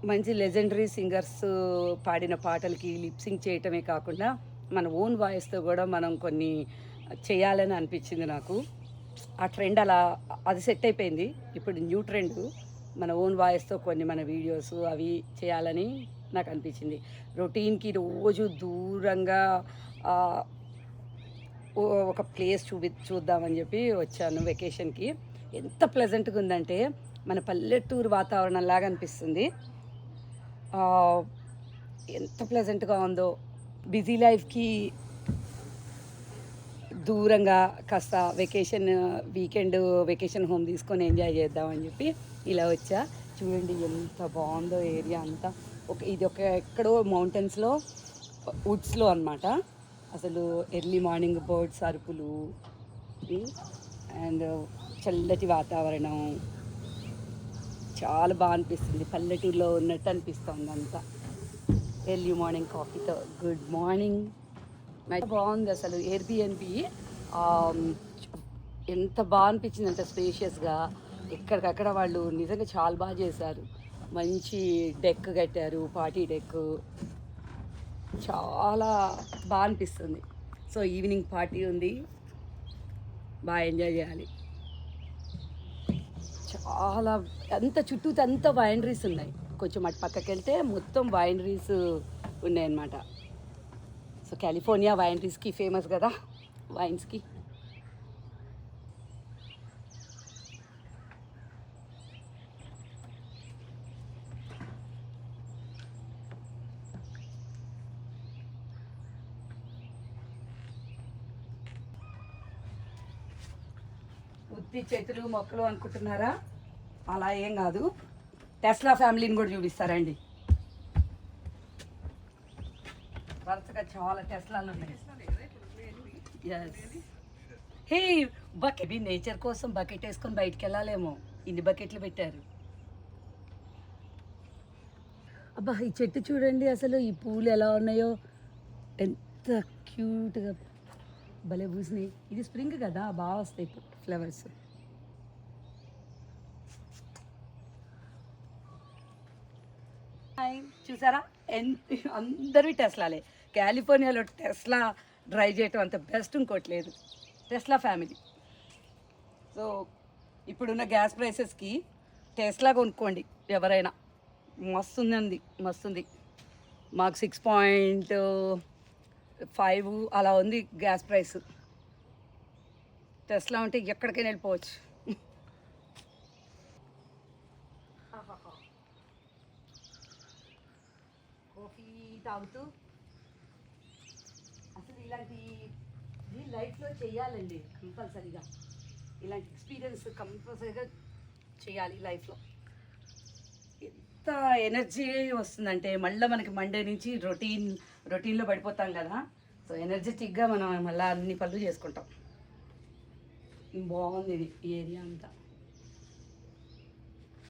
మంచి legendary singers పాడిన పాటలకి లిప్ సింక్ చేయటమే కాకుండా మన ఓన్ వాయిస్తో కూడా మనం కొన్ని చేయాలని అనిపించింది నాకు. ఆ ట్రెండ్ అలా అది సెట్ అయిపోయింది. ఇప్పుడు న్యూ ట్రెండ్ మన ఓన్ వాయిస్తో కొన్ని మన వీడియోస్ అవి చేయాలని నాకు అనిపించింది. రొటీన్కి రోజు దూరంగా ఒక ప్లేస్ చూద్దామని చెప్పి వచ్చాను వెకేషన్కి. ఎంత ప్లెజెంట్గా ఉందంటే మన పల్లెటూరు వాతావరణం లాగా అనిపిస్తుంది. ఎంత ప్లెజెంట్గా ఉందో. బిజీ లైఫ్కి దూరంగా కాస్త వీకెండ్ వెకేషన్ హోమ్ తీసుకొని ఎంజాయ్ చేద్దామని చెప్పి ఇలా వచ్చా. చూడండి ఎంత బాగుందో ఏరియా అంతా. ఇది ఎక్కడో మౌంటైన్స్లో వుడ్స్లో అనమాట. అసలు ఎర్లీ మార్నింగ్ బర్డ్స్ అరుపులు అండ్ చల్లటి వాతావరణం చాలా బాగా అనిపిస్తుంది. పల్లెటూరులో ఉన్నట్టు అనిపిస్తుంది అంతా. ఎర్లీ మార్నింగ్ కాఫీతో గుడ్ మార్నింగ్. బాగుంది అసలు. ఎయిర్బిఎన్బి ఎంత బాగా అనిపించింది అంటే స్పేషియస్గా ఎక్కడికక్కడ వాళ్ళు నిజంగా చాలా బాగా చేశారు. మంచి డెక్ కట్టారు, పార్టీ డెక్. చాలా బాగా అనిపిస్తుంది. సో ఈవినింగ్ పార్టీ ఉంది, బాగా ఎంజాయ్ చేయాలి. చాలా చుట్టూతో వైనరీస్ ఉన్నాయి. కొంచెం అటు పక్కకి వెళ్తే మొత్తం వైనరీస్ ఉన్నాయన్నమాట. సో కాలిఫోర్నియా వైనరీస్కి ఫేమస్ కదా, వైన్స్కి. ఉత్తి చెట్లు మొక్కలు అనుకుంటున్నారా? అలా ఏం కాదు. టెస్లా ఫ్యామిలీని కూడా చూపిస్తారండి. వరుసగా చాలా టెస్లాలు ఉన్నాయి. హే బకెట్ నేచర్ కోసం బకెట్ వేసుకొని బయటికి వెళ్ళాలేమో. ఇన్ని బకెట్లు పెట్టారు. అబ్బా ఈ చెట్టు చూడండి అసలు. ఈ పూలు ఎలా ఉన్నాయో, ఎంత క్యూట్గా భలే పూసినాయి. ఇది స్ప్రింగ్ కదా, బాగా వస్తాయి ఫ్లవర్స్. చూసారా అందరూ టెస్లాలే. కాలిఫోర్నియాలో టెస్లా డ్రైవ్ చేయటం అంత బెస్ట్ ఇంకోటి లేదు. Tesla family. సో ఇప్పుడున్న గ్యాస్ ప్రైసెస్కి టెస్లా కొనుక్కోండి ఎవరైనా. మస్తుంది. మాకు 6.5 అలా ఉంది గ్యాస్ ప్రైస్. టెస్లా ఉంటే ఎక్కడికైనా వెళ్ళిపోవచ్చు. కాఫీ తాగుతూ అసలు ఇలాంటి లైఫ్లో చేయాలండి కంపల్సరీగా. ఇలాంటి ఎక్స్పీరియన్స్ కంపల్సరీగా చేయాలి లైఫ్లో. ఎంత ఎనర్జీ వస్తుందంటే మళ్ళీ మనకి మండే నుంచి రొటీన్లో పడిపోతాం కదా. సో ఎనర్జెటిక్గా మనం మళ్ళీ అన్ని పనులు చేసుకుంటాం. బాగుంది ఇది ఈ ఏరియా అంతా.